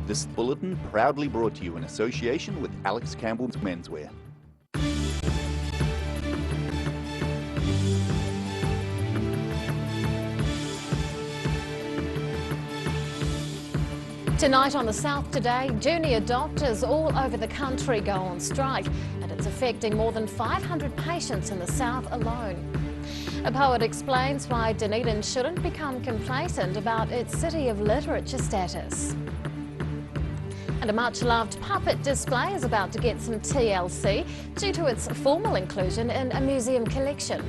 This bulletin proudly brought to you in association with Alex Campbell's Menswear. Tonight on the South Today, junior doctors all over the country go on strike, and it's affecting more than 500 patients in the South alone. A poet explains why Dunedin shouldn't become complacent about its City of Literature status. And a much-loved puppet display is about to get some TLC due to its formal inclusion in a museum collection.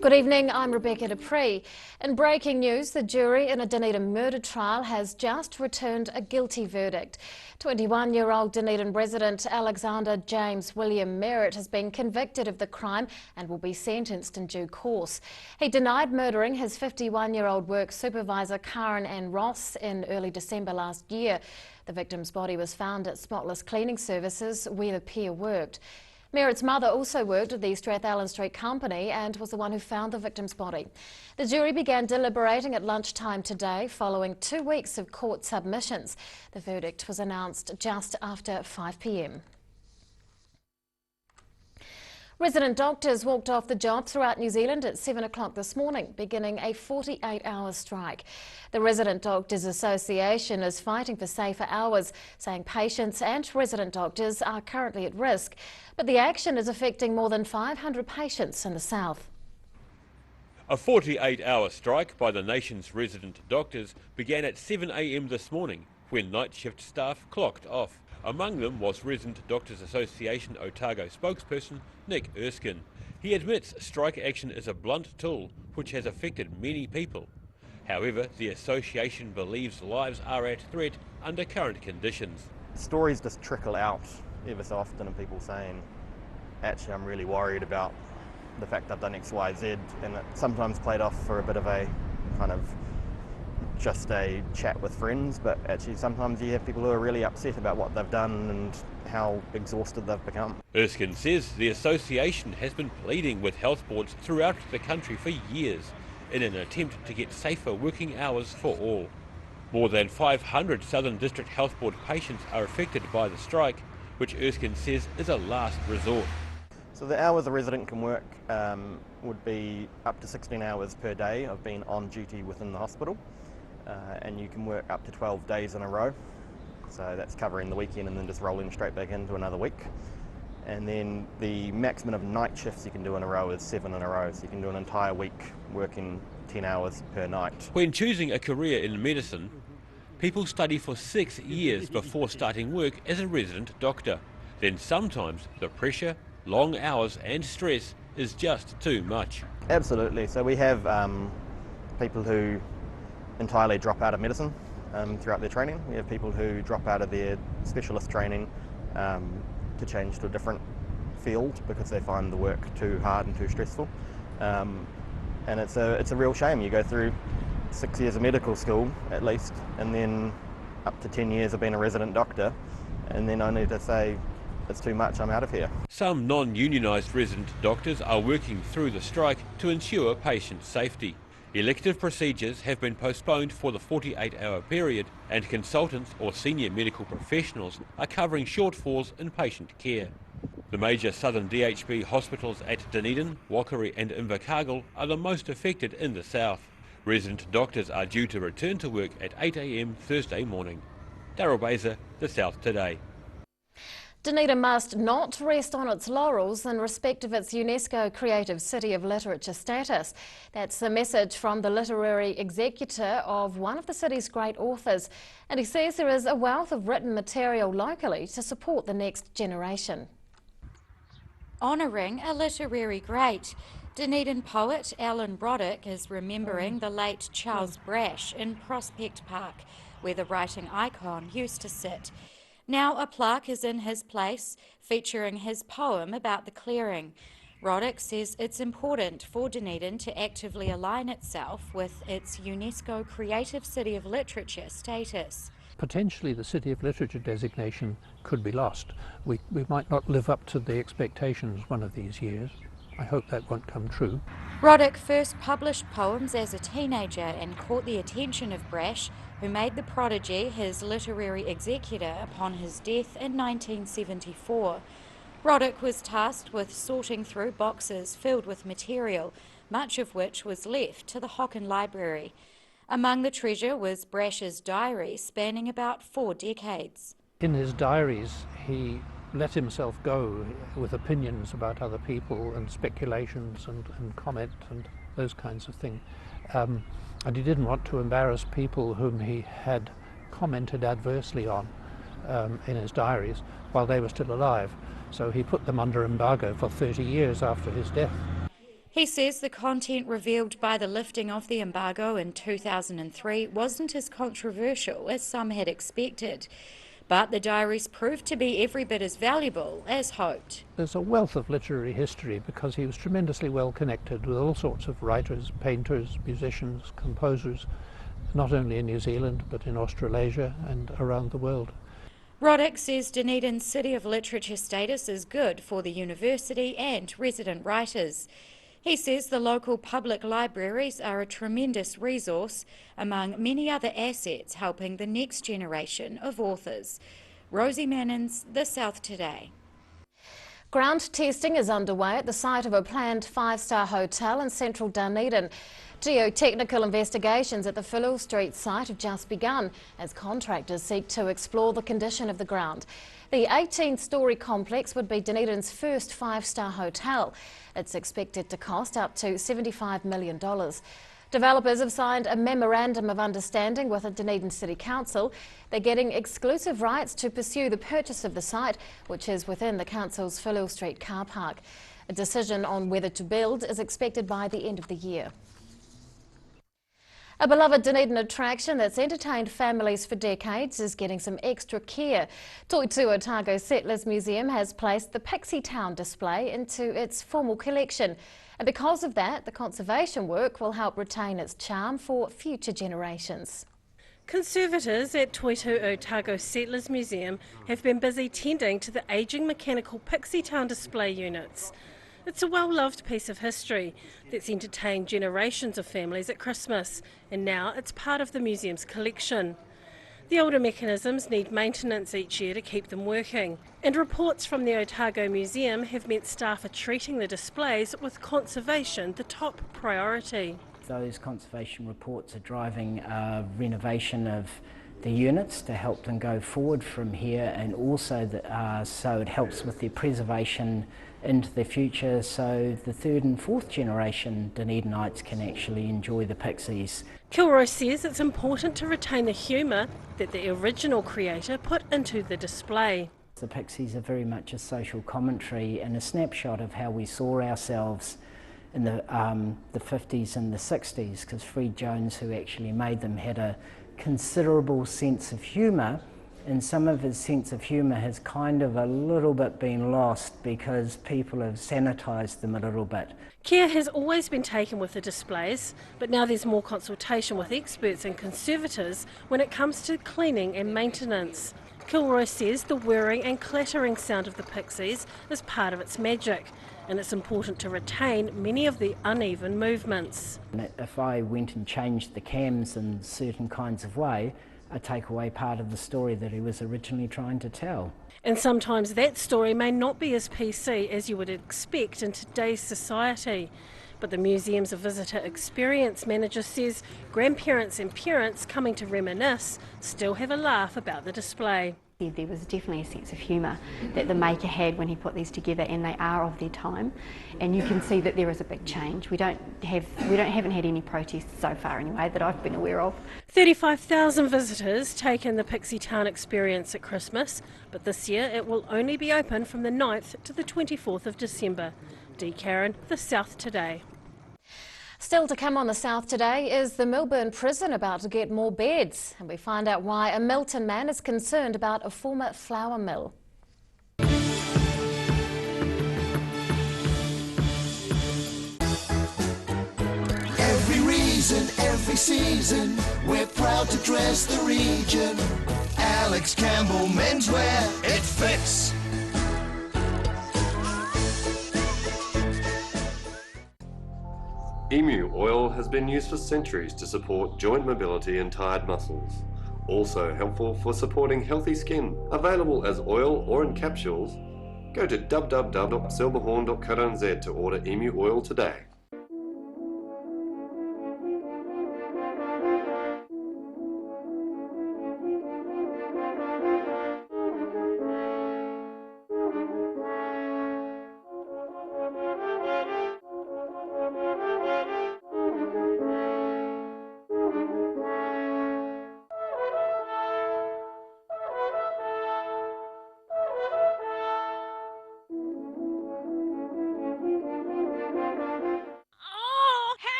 Good evening, I'm Rebecca Dupree. In breaking news, the jury in a Dunedin murder trial has just returned a guilty verdict. 21-year-old Dunedin resident Alexander James William Merritt has been convicted of the crime and will be sentenced in due course. He denied murdering his 51-year-old work supervisor Karen Ann Ross in early December last year. The victim's body was found at Spotless Cleaning Services where the pair worked. Merritt's mother also worked at the Strathallan Street Company and was the one who found the victim's body. The jury began deliberating at lunchtime today following 2 weeks of court submissions. The verdict was announced just after 5 p.m. Resident doctors walked off the job throughout New Zealand at 7 o'clock this morning, beginning a 48-hour strike. The Resident Doctors Association is fighting for safer hours, saying patients and resident doctors are currently at risk. But the action is affecting more than 500 patients in the south. A 48-hour strike by the nation's resident doctors began at 7 a.m. this morning when night shift staff clocked off. Among them was Resident Doctors Association Otago spokesperson Nick Erskine. He admits strike action is a blunt tool which has affected many people. However, the association believes lives are at threat under current conditions. Stories just trickle out ever so often of people saying, actually I'm really worried about the fact I've done X, Y, Z, and it sometimes played off for a bit of a kind of just a chat with friends, but actually sometimes you have people who are really upset about what they've done and how exhausted they've become. Erskine says the association has been pleading with health boards throughout the country for years in an attempt to get safer working hours for all. More than 500 Southern District Health Board patients are affected by the strike, which Erskine says is a last resort. So the hours a resident can work would be up to 16 hours per day of being on duty within the hospital. And you can work up to 12 days in a row, so that's covering the weekend and then just rolling straight back into another week. And then the maximum of night shifts you can do in a row is 7 in a row, so you can do an entire week working 10 hours per night. When choosing a career in medicine, people study for 6 years before starting work as a resident doctor. Then sometimes the pressure, long hours and stress is just too much. Absolutely, so we have people who entirely drop out of medicine throughout their training. We have people who drop out of their specialist training to change to a different field because they find the work too hard and too stressful. And it's a real shame. You go through 6 years of medical school at least, and then up to 10 years of being a resident doctor, and then only to say, it's too much, I'm out of here. Some non-unionised resident doctors are working through the strike to ensure patient safety. Elective procedures have been postponed for the 48-hour period, and consultants or senior medical professionals are covering shortfalls in patient care. The major southern DHB hospitals at Dunedin, Waikari and Invercargill are the most affected in the south. Resident doctors are due to return to work at 8 a.m. Thursday morning. Daryl Baser, The South Today. Dunedin must not rest on its laurels in respect of its UNESCO Creative City of Literature status. That's the message from the literary executor of one of the city's great authors. And he says there is a wealth of written material locally to support the next generation. Honouring a literary great, Dunedin poet Alan Roddick is remembering the late Charles Brash in Prospect Park, where the writing icon used to sit. Now a plaque is in his place, featuring his poem about the clearing. Roddick says it's important for Dunedin to actively align itself with its UNESCO Creative City of Literature status. Potentially the City of Literature designation could be lost. We might not live up to the expectations one of these years. I hope that won't come true. Roddick first published poems as a teenager and caught the attention of Brash, who made the prodigy his literary executor upon his death in 1974. Roddick was tasked with sorting through boxes filled with material, much of which was left to the Hocken Library. Among the treasure was Brash's diary spanning about 4 decades. In his diaries, he let himself go with opinions about other people and speculations and comment and those kinds of things. And he didn't want to embarrass people whom he had commented adversely on in his diaries while they were still alive. So he put them under embargo for 30 years after his death. He says the content revealed by the lifting of the embargo in 2003 wasn't as controversial as some had expected. But the diaries proved to be every bit as valuable as hoped. There's a wealth of literary history because he was tremendously well connected with all sorts of writers, painters, musicians, composers, not only in New Zealand but in Australasia and around the world. Roddick says Dunedin's City of Literature status is good for the university and resident writers. He says the local public libraries are a tremendous resource among many other assets helping the next generation of authors. Rosie Mannins, The South Today. Ground testing is underway at the site of a planned 5-star hotel in central Dunedin. Geotechnical investigations at the Philil Street site have just begun as contractors seek to explore the condition of the ground. The 18-storey complex would be Dunedin's first 5-star hotel. It's expected to cost up to $75 million. Developers have signed a memorandum of understanding with the Dunedin City Council. They're getting exclusive rights to pursue the purchase of the site, which is within the council's Philil Street car park. A decision on whether to build is expected by the end of the year. A beloved Dunedin attraction that's entertained families for decades is getting some extra care. Toitu Otago Settlers Museum has placed the Pixie Town display into its formal collection. And because of that, the conservation work will help retain its charm for future generations. Conservators at Toitu Otago Settlers Museum have been busy tending to the ageing mechanical Pixie Town display units. It's a well-loved piece of history that's entertained generations of families at Christmas, and now it's part of the museum's collection. The older mechanisms need maintenance each year to keep them working, and reports from the Otago Museum have meant staff are treating the displays with conservation the top priority. Those conservation reports are driving renovation of the units to help them go forward from here, and also so it helps with their preservation into the future, so the 3rd and 4th generation Dunedinites can actually enjoy the Pixies. Kilroy says it's important to retain the humour that the original creator put into the display. The Pixies are very much a social commentary and a snapshot of how we saw ourselves in the 50s and the 60s, because Fred Jones, who actually made them, had a considerable sense of humour, and some of his sense of humour has kind of a little bit been lost because people have sanitised them a little bit. Care has always been taken with the displays, but now there's more consultation with experts and conservators when it comes to cleaning and maintenance. Kilroy says the whirring and clattering sound of the Pixies is part of its magic, and it's important to retain many of the uneven movements. If I went and changed the cams in certain kinds of way, I take away part of the story that he was originally trying to tell. And sometimes that story may not be as PC as you would expect in today's society. But the museum's visitor experience manager says grandparents and parents coming to reminisce still have a laugh about the display. There was definitely a sense of humour that the maker had when he put these together, and they are of their time, and you can see that there is a big change. We haven't had any protests so far anyway that I've been aware of. 35,000 visitors take in the Pixie Town experience at Christmas, but this year it will only be open from the 9th to the 24th of December. Dee Karen, The South Today. Still to come on The South Today, is the Melbourne prison about to get more beds? And we find out why a Milton man is concerned about a former flour mill. Every reason, every season, we're proud to dress the region. Alex Campbell Menswear, it fits. Emu oil has been used for centuries to support joint mobility and tired muscles. Also helpful for supporting healthy skin. Available as oil or in capsules. Go to www.silverhorn.co.nz to order Emu oil today.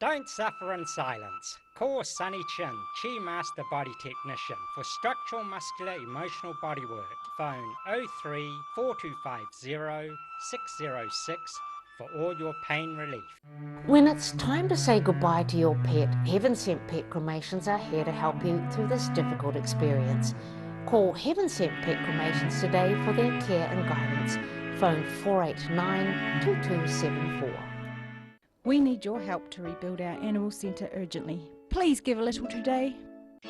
Don't suffer in silence. Call Sunny Chin, Chi Master Body Technician for structural, muscular, emotional bodywork. Phone 03 4250 606 for all your pain relief. When it's time to say goodbye to your pet, Heaven Sent Pet Cremations are here to help you through this difficult experience. Call Heaven Sent Pet Cremations today for their care and guidance. Phone 489 2274. We need your help to rebuild our animal centre urgently. Please give a little today.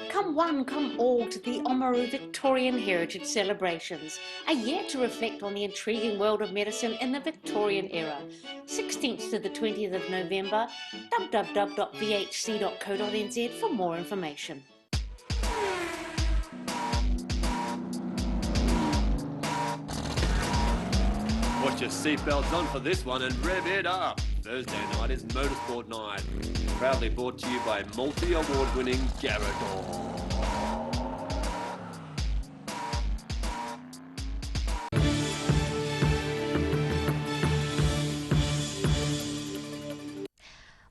Come one, come all to the Oamaru Victorian Heritage Celebrations, a year to reflect on the intriguing world of medicine in the Victorian era. 16th to the 20th of November, www.vhc.co.nz for more information. Put your seatbelts on for this one and rev it up. Thursday night is Motorsport Night. Proudly brought to you by multi-award-winning Garrador.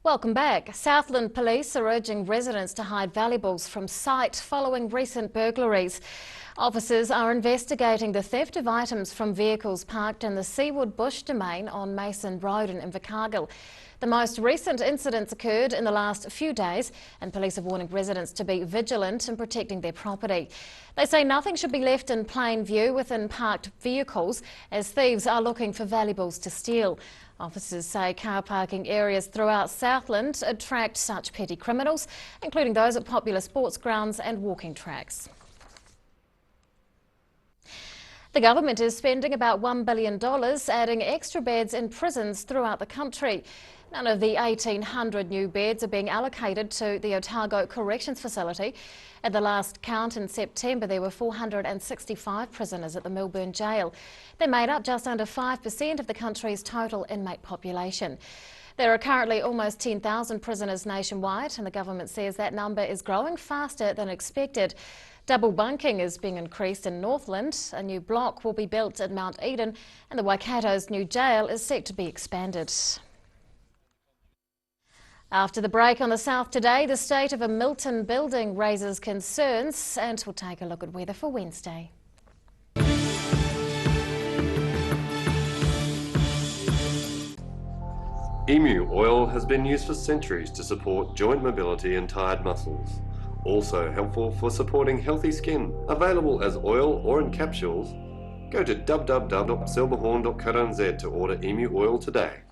Welcome back. Southland Police are urging residents to hide valuables from sight following recent burglaries. Officers are investigating the theft of items from vehicles parked in the Seawood Bush domain on Mason Road in Invercargill. The most recent incidents occurred in the last few days, and police are warning residents to be vigilant in protecting their property. They say nothing should be left in plain view within parked vehicles, as thieves are looking for valuables to steal. Officers say car parking areas throughout Southland attract such petty criminals, including those at popular sports grounds and walking tracks. The government is spending about $1 billion adding extra beds in prisons throughout the country. None of the 1,800 new beds are being allocated to the Otago Corrections Facility. At the last count in September, there were 465 prisoners at the Milburn jail. They made up just under 5% of the country's total inmate population. There are currently almost 10,000 prisoners nationwide, and the government says that number is growing faster than expected. Double bunking is being increased in Northland, a new block will be built at Mount Eden, and the Waikato's new jail is set to be expanded. After the break on the South today, the state of a Milton building raises concerns, and we'll take a look at weather for Wednesday. Emu oil has been used for centuries to support joint mobility and tired muscles. Also helpful for supporting healthy skin. Available as oil or in capsules. Go to www.silverhorn.co.nz to order Emu oil today.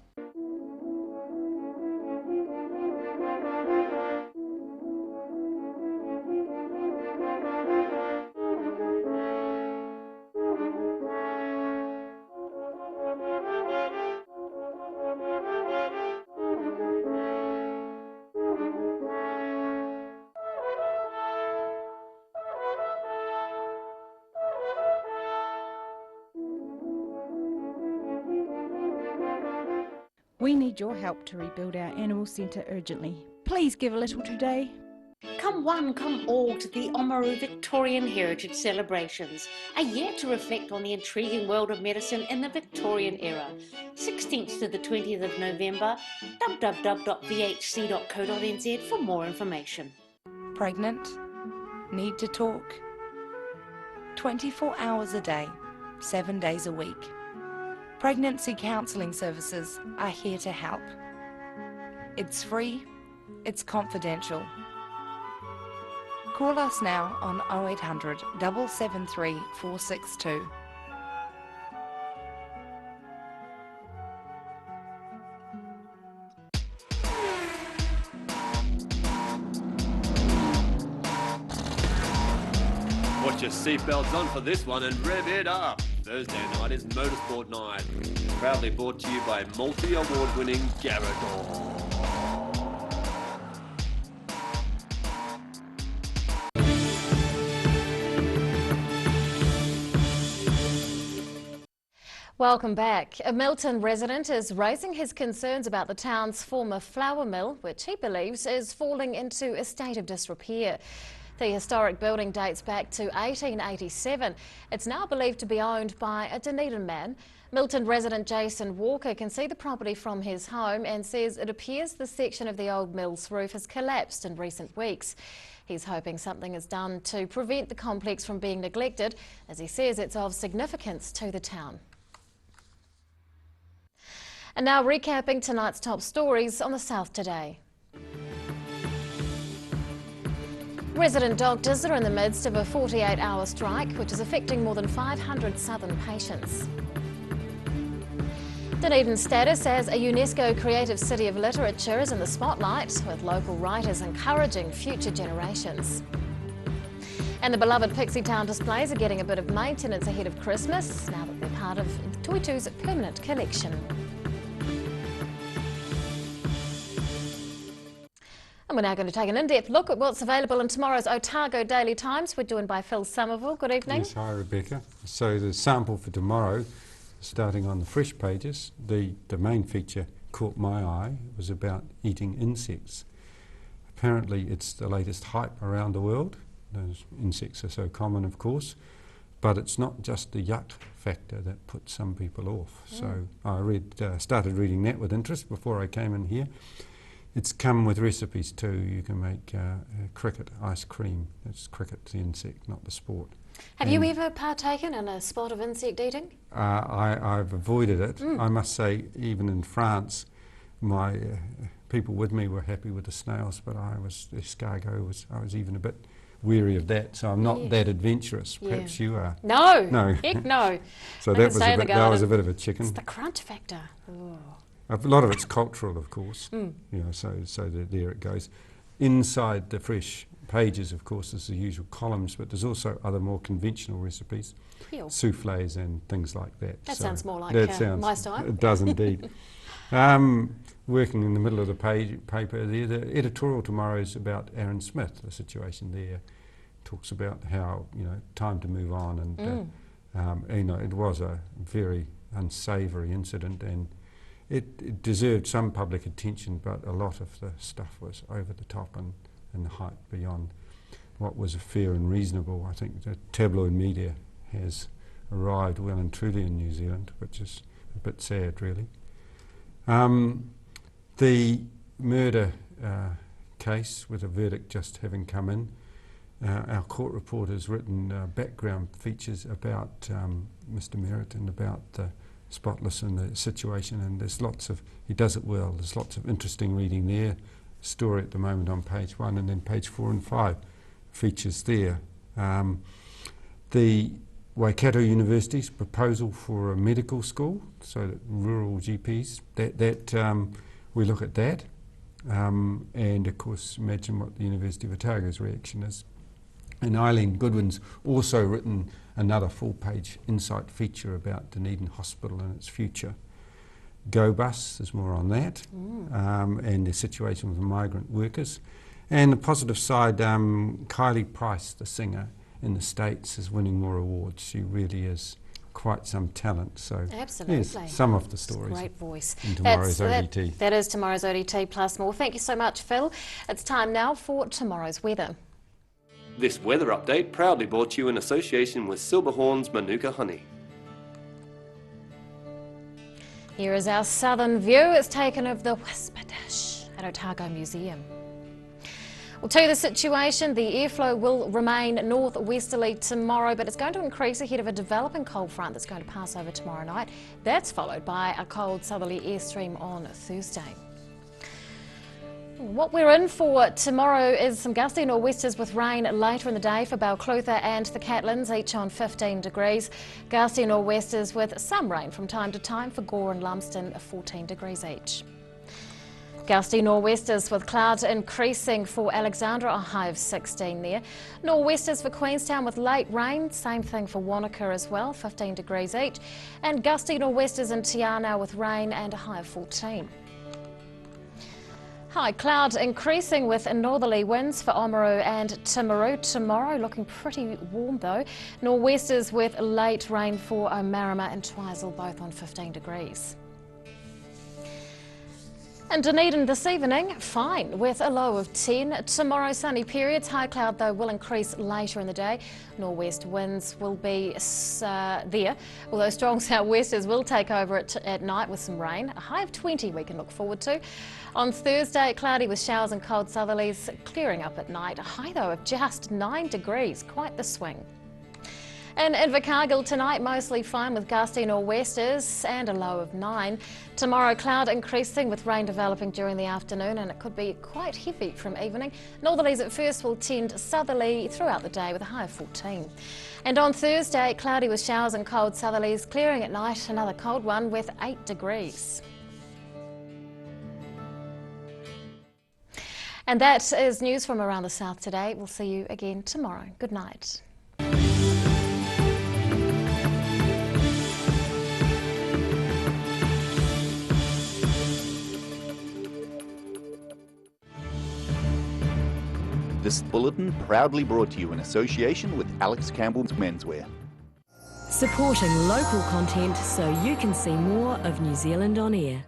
We need your help to rebuild our animal centre urgently. Please give a little today. Come one, come all to the Oamaru Victorian Heritage Celebrations, a year to reflect on the intriguing world of medicine in the Victorian era. 16th to the 20th of November, www.vhc.co.nz for more information. Pregnant? Need to talk? 24 hours a day, 7 days a week. Pregnancy counselling services are here to help. It's free, it's confidential. Call us now on 0800 773 462. Put your seatbelts on for this one and rev it up. Thursday night is Motorsport Night. Proudly brought to you by multi-award winning Garrett. Welcome back. A Milton resident is raising his concerns about the town's former flour mill, which he believes is falling into a state of disrepair. The historic building dates back to 1887. It's now believed to be owned by a Dunedin man. Milton resident Jason Walker can see the property from his home and says it appears the section of the old mill's roof has collapsed in recent weeks. He's hoping something is done to prevent the complex from being neglected, as he says it's of significance to the town. And now recapping tonight's top stories on the South today. Resident doctors are in the midst of a 48-hour strike, which is affecting more than 500 southern patients. Dunedin's status as a UNESCO Creative City of Literature is in the spotlight, with local writers encouraging future generations. And the beloved Pixie Town displays are getting a bit of maintenance ahead of Christmas, now that they're part of Toitu's permanent collection. And we're now going to take an in-depth look at what's available in tomorrow's Otago Daily Times. We're joined by Phil Somerville. Good evening. Yes, hi Rebecca. So the sample for tomorrow, starting on the fresh pages, the main feature caught my eye. It was about eating insects. Apparently it's the latest hype around the world. Those insects are so common, of course, but it's not just the yuck factor that puts some people off. So I started reading that with interest before I came in here. It's come with recipes too. You can make cricket ice cream. It's cricket, the insect, not the sport. Have you ever partaken in a spot of insect eating? I've avoided it. I must say, even in France, my people with me were happy with the snails, but I was even a bit weary of that. So I'm not that adventurous. Perhaps you are. No. No. Heck no. So that was a bit of a chicken. It's the crunch factor. Ooh. A lot of it's cultural, of course. You know, so there it goes. Inside the fresh pages, of course, there's the usual columns, but there's also other more conventional recipes, soufflés and things like that. That sounds more like my style. It does indeed. Working in the middle of the paper there, the editorial tomorrow is about Aaron Smith. The situation there talks about how, you know, time to move on, and you know, it was a very unsavoury incident, and it deserved some public attention, but a lot of the stuff was over the top and height beyond what was fair and reasonable. I think the tabloid media has arrived well and truly in New Zealand, which is a bit sad, really. The murder case, with a verdict just having come in, our court report has written background features about Mr. Merritt and about the Spotless and the situation, and there's lots of, he does it well, there's lots of interesting reading there. Story at the moment on page 1, and then page 4 and 5 features there. The Waikato University's proposal for a medical school, so that rural GPs, we look at that, and of course imagine what the University of Otago's reaction is. And Eileen Goodwin's also written another full-page insight feature about Dunedin Hospital and its future. Go Bus, there's more on that, and the situation with the migrant workers. And the positive side, Kylie Price, the singer in the States, is winning more awards. She really is quite some talent. So absolutely, yes, some of the stories. Great voice. In tomorrow's ODT. That is tomorrow's ODT plus more. Thank you so much, Phil. It's time now for tomorrow's weather. This weather update proudly brought to you in association with Silverhorn's Manuka Honey. Here is our southern view. It's taken of the Whisper Dish at Otago Museum. Well, to the situation, the airflow will remain northwesterly tomorrow, but it's going to increase ahead of a developing cold front that's going to pass over tomorrow night. That's followed by a cold southerly airstream on Thursday. What we're in for tomorrow is some gusty nor'westers with rain later in the day for Balclutha and the Catlins, each on 15 degrees. Gusty nor'westers with some rain from time to time for Gore and Lumsden, 14 degrees each. Gusty nor'westers with clouds increasing for Alexandra, a high of 16 there. Nor'westers for Queenstown with late rain, same thing for Wanaka as well, 15 degrees each. And gusty nor'westers in Te Anau with rain and a high of 14. High clouds increasing with northerly winds for Oamaru and Timaru tomorrow, looking pretty warm though. Nor'westers with late rain for Omarama and Twizel, both on 15 degrees. And Dunedin this evening, fine, with a low of 10. Tomorrow sunny periods, high cloud though will increase later in the day. Nor'west winds will be there, although strong sou'westers will take over at night with some rain. A high of 20 we can look forward to. On Thursday, cloudy with showers and cold southerlies, clearing up at night. A high though of just 9 degrees, quite the swing. In Invercargill tonight, mostly fine with gusty nor'westers and a low of 9. Tomorrow, cloud increasing with rain developing during the afternoon, and it could be quite heavy from evening. Northerlies at first will tend southerly throughout the day with a high of 14. And on Thursday, cloudy with showers and cold southerlies, clearing at night, another cold one with 8 degrees. And that is news from around the south today. We'll see you again tomorrow. Good night. This bulletin proudly brought to you in association with Alex Campbell's Menswear. Supporting local content so you can see more of New Zealand on air.